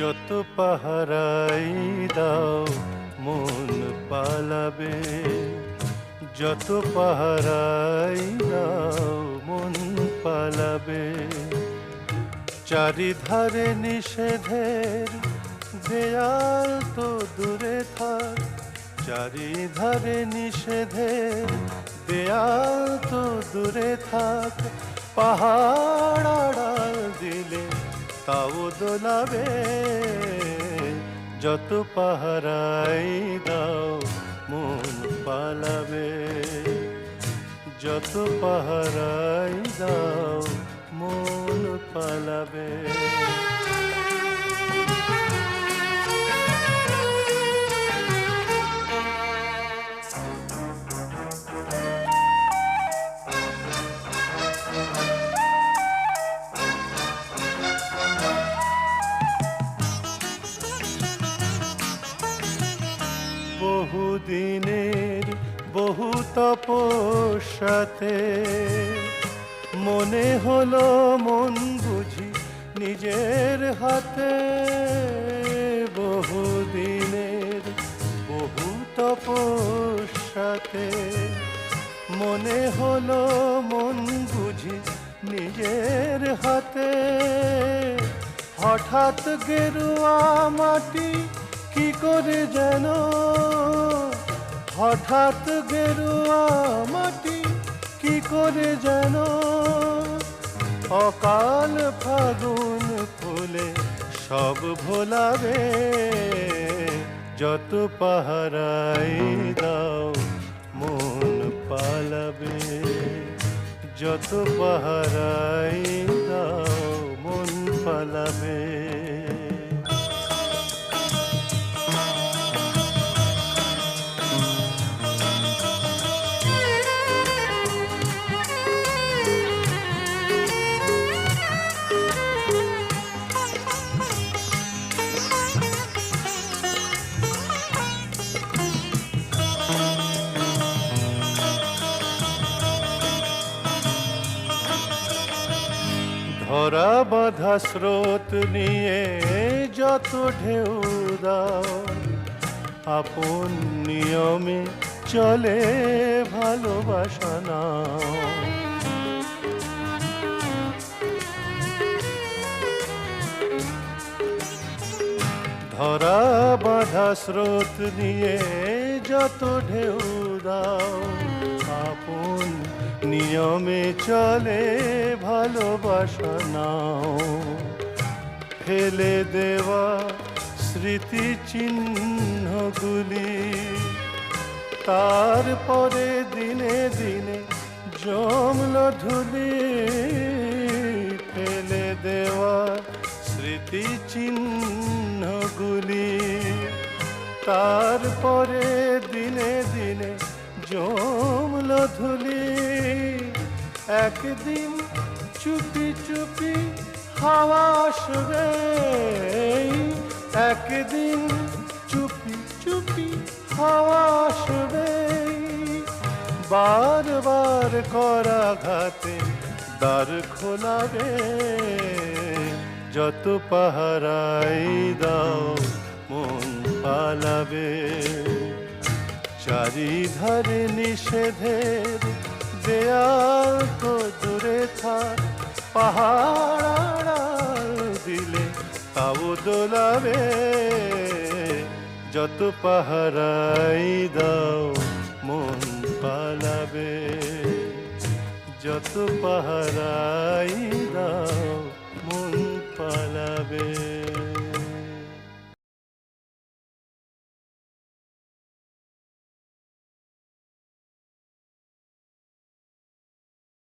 যত পাহারাই দাও মন পালাবে, যত পাহারাই দাও মন পালাবে। চারিধারে নিষেধের দেয়াল তো দূরে থাক, চারিধারে নিষেধের দেয়াল তো দূরে থাক। পাহাড় আড়াল দিলে তাও দোলাবে, যত পাহারাই দাও মন পালাবে, যত পাহারাই দাও মন পালাবে। বহুদিনের বহু তপস্যাতে মনে হলো মন বুঝি নিজের হাতে। বহুদিনের বহু তপস্যাতে মনে হলো মন বুঝি নিজের হাতে। হঠাৎ গেরুয়া মাটি কি করে যেন, হঠাৎ গেরুয়া মাটি কি করে যেন অকাল ফাগুন ফুলে সব ভোলাবে, যত পাহারাই দাও মন পালাবে, যত পাহারাই দাও মন পালাবে। ধরা বাঁধা স্রোত নিয়ে যত ঢেউ দাও, আপন নিয়মে চলে ভালোবাসা নাও। ধরা বাঁধা স্রোত নিয়ে যত ঢেউ দাও, আপন নিয়মে চলে ভালোবাসা নাও। ফেলে দেওয়া স্মৃতি চিহ্নগুলি তারপরে দিনে দিনে জমল ধুলি। ফেলে দেওয়া স্মৃতি চিহ্নগুলি তারপরে দিনে দিনে জমল ধুলি। একদিন চুপি চুপি হাওয়া আসবে, একদিন চুপি চুপি হাওয়া আসবে। বারবার করা ঘাতে দ্বার খোলাবে, যত পাহারাই দাও মন পালাবে। চারিধারে নিষেধের দেয়াল তো দূরে থাক, পাহাড় আড়াল দিলে তাও দোলাবে, যত পাহারাই দাও মন পালাবে, যত পাহারাই দাও মন পালাবে।